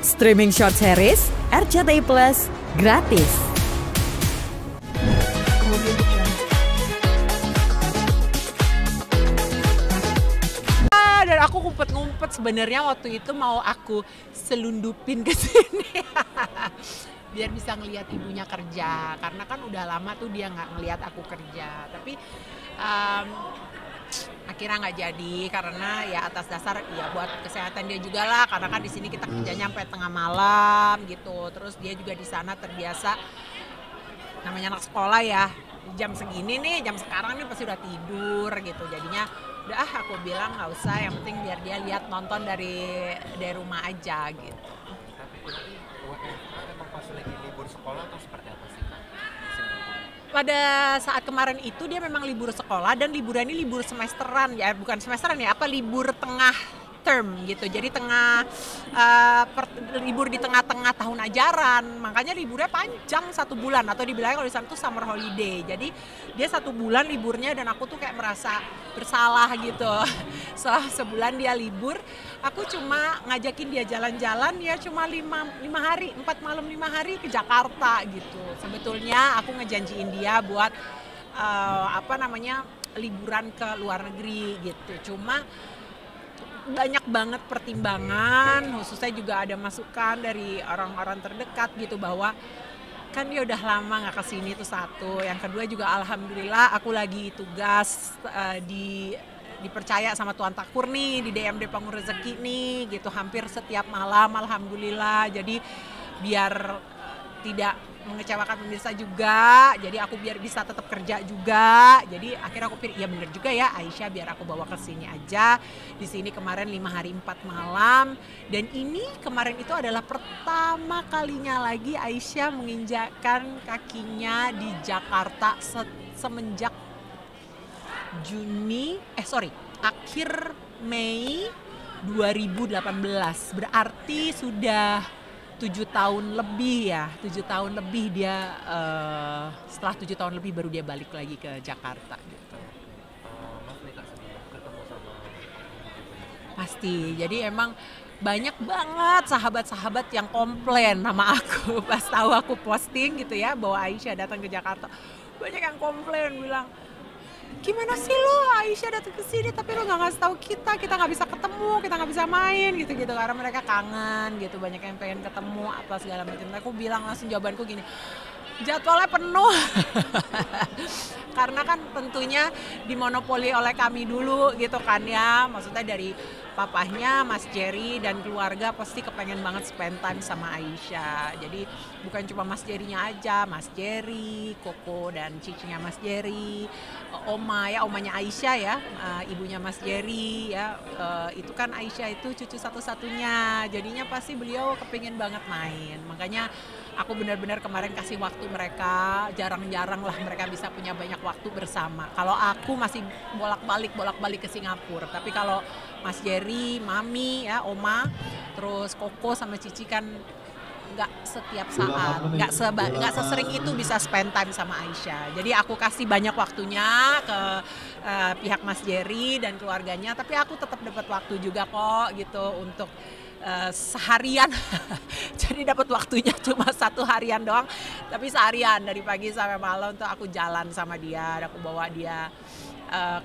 Streaming short series RCTI Plus gratis. Dan aku ngumpet-ngumpet sebenarnya waktu itu mau aku selundupin ke sini biar bisa ngelihat ibunya kerja, karena kan udah lama tuh dia nggak ngelihat aku kerja. Tapi akhirnya nggak jadi karena ya atas dasar ya buat kesehatan dia juga lah, karena kan di sini kita kerjanya sampai tengah malam gitu. Terus dia juga di sana terbiasa, namanya anak sekolah ya, jam segini nih, jam sekarang nih pasti udah tidur gitu. Jadinya udah aku bilang nggak usah, yang penting biar dia lihat nonton dari rumah aja gitu. Tapi emang pas lagi libur sekolah atau seperti apa sih Kak? Pada saat kemarin itu dia memang libur sekolah, dan liburan ini libur semesteran ya, bukan semesteran ya, libur tengah term gitu. Jadi libur di tengah-tengah tahun ajaran, makanya liburnya panjang 1 bulan, atau dibilangnya kalau di sana tuh summer holiday. Jadi dia 1 bulan liburnya, dan aku tuh kayak merasa bersalah gitu. Setelah sebulan dia libur, aku cuma ngajakin dia jalan-jalan ya cuma 5 hari, 4 malam 5 hari ke Jakarta gitu. Sebetulnya aku ngejanjiin dia buat liburan ke luar negeri gitu. Cuma banyak banget pertimbangan, khususnya juga ada masukan dari orang-orang terdekat gitu, bahwa kan dia udah lama nggak kesini, itu satu. Yang kedua juga alhamdulillah aku lagi tugas dipercaya sama Tuan Takur nih di DMD Pangur Rezeki nih gitu, hampir setiap malam alhamdulillah. Jadi biar tidak mengecewakan pemirsa juga, jadi aku biar bisa tetap kerja juga. Jadi akhirnya aku pikir, ya bener juga ya Aisyah, biar aku bawa ke sini aja. Di sini kemarin 5 hari 4 malam, dan ini kemarin itu adalah pertama kalinya lagi Aisyah menginjakkan kakinya di Jakarta semenjak akhir Mei 2018. Berarti sudah 7 tahun lebih ya, 7 tahun lebih dia, setelah 7 tahun lebih baru dia balik lagi ke Jakarta gitu. Mas nih Kak, sebelum ketemu sama Pasti, jadi emang banyak banget sahabat-sahabat yang komplain sama aku pas tahu aku posting gitu ya, bahwa Aisyah datang ke Jakarta. Banyak yang komplain, bilang, gimana sih lo Aisyah datang ke sini tapi lo nggak ngasih tahu kita nggak bisa ketemu, kita nggak bisa main gitu-gitu, karena mereka kangen gitu, banyak yang pengen ketemu apa segala macam. Aku bilang langsung, jawabanku gini, jadwalnya penuh. Karena kan tentunya dimonopoli oleh kami dulu gitu kan ya, maksudnya dari papahnya Mas Jerry dan keluarga pasti kepengen banget spend time sama Aisyah. Jadi bukan cuma Mas Jerry-nya aja, Mas Jerry, Koko dan cicinya Mas Jerry, omanya Aisyah ya, ibunya Mas Jerry ya, itu kan Aisyah itu cucu satu-satunya. Jadinya pasti beliau kepengen banget main. Makanya aku benar-benar kemarin kasih waktu mereka, jarang-jarang lah mereka bisa punya banyak waktu bersama. Kalau aku masih bolak-balik ke Singapura, tapi kalau Mas Jerry, Mami ya, Oma, terus Koko sama Cici kan nggak setiap saat, nggak sesering itu bisa spend time sama Aisyah. Jadi aku kasih banyak waktunya ke pihak Mas Jerry dan keluarganya, tapi aku tetap dapat waktu juga kok gitu untuk seharian. Jadi dapat waktunya cuma 1 harian doang, tapi seharian dari pagi sampai malam tuh aku jalan sama dia. Aku bawa dia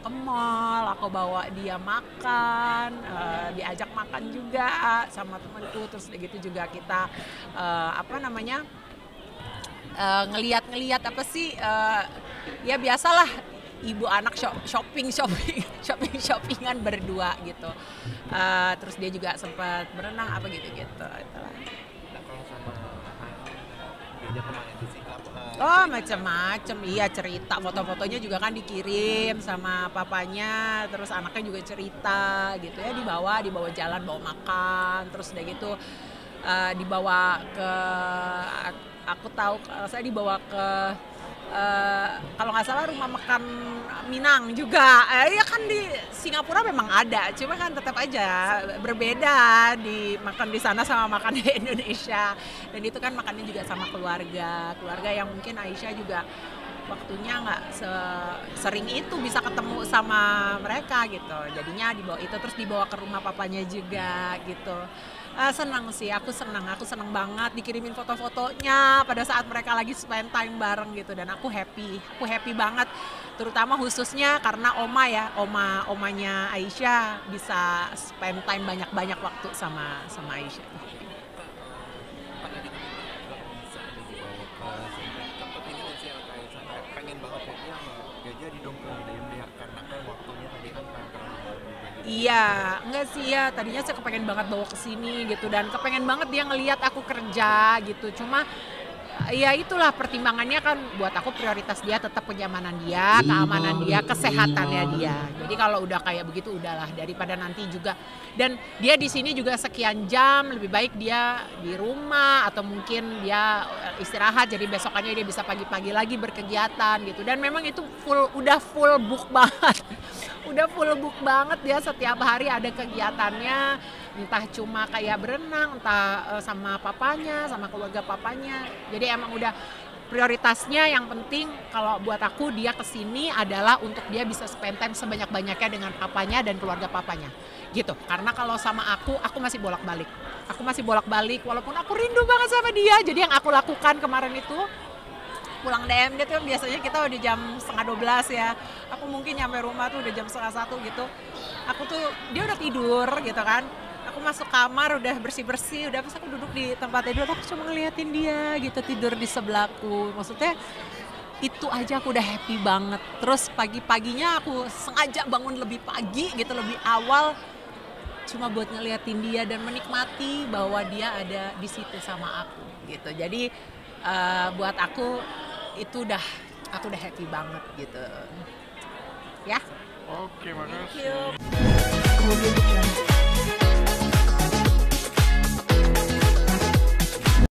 ke mall, aku bawa dia makan, diajak makan juga sama temanku. Terus gitu juga kita ngeliat apa sih, ya biasalah ibu anak shoppingan berdua gitu. Terus dia juga sempat berenang apa gitu-gitu. Itulah. Nah, kalau sama beda kemarin di Singapura. Oh macam-macam, iya cerita, foto-fotonya juga kan dikirim sama papanya, terus anaknya juga cerita gitu ya, dibawa jalan, bawa makan, terus udah gitu dibawa ke, aku tahu saya dibawa ke kalau nggak salah rumah makan Minang juga. Ya kan di Singapura memang ada, cuma kan tetap aja berbeda di makan di sana sama makan di Indonesia. Dan itu kan makannya juga sama keluarga yang mungkin Aisyah juga waktunya nggak sering itu bisa ketemu sama mereka gitu. Jadinya dibawa itu, terus dibawa ke rumah papanya juga gitu. Senang sih, aku senang banget dikirimin foto-fotonya pada saat mereka lagi spend time bareng gitu, dan aku happy banget, terutama khususnya karena omanya Aisyah bisa spend time banyak waktu sama Aisyah. Pengen banget ya, gak jadi dong dia karena kan waktunya tadi kan Iya, enggak sih ya, tadinya saya kepengen banget bawa ke sini gitu, dan kepengen banget dia ngelihat aku kerja gitu. Cuma ya itulah pertimbangannya, kan buat aku prioritas dia tetap kenyamanan dia, keamanan dia, kesehatannya dia. Jadi kalau udah kayak begitu udahlah, daripada nanti juga. Dan dia di sini juga sekian jam, lebih baik dia di rumah atau mungkin dia istirahat, jadi besokannya dia bisa pagi-pagi lagi berkegiatan gitu. Dan memang itu udah full book banget. Udah full book banget, dia setiap hari ada kegiatannya, entah cuma kayak berenang, entah sama papanya, sama keluarga papanya. Jadi emang udah prioritasnya yang penting kalau buat aku dia kesini adalah untuk dia bisa spend time sebanyak-banyaknya dengan papanya dan keluarga papanya gitu. Karena kalau sama aku masih bolak-balik. Walaupun aku rindu banget sama dia. Jadi yang aku lakukan kemarin itu pulang DM gitu, biasanya kita udah jam 11:30 ya. Aku mungkin nyampe rumah tuh udah jam 12:30 gitu. Aku tuh, dia udah tidur gitu kan. Aku masuk kamar udah bersih-bersih, udah pas aku duduk di tempat tidur, aku cuma ngeliatin dia gitu tidur di sebelahku. Maksudnya itu aja aku udah happy banget. Terus pagi-paginya aku sengaja bangun lebih pagi gitu, lebih awal, cuma buat ngeliatin dia dan menikmati bahwa dia ada di situ sama aku gitu. Jadi buat aku itu aku udah happy banget gitu. Ya. Oke, makasih. Thank you.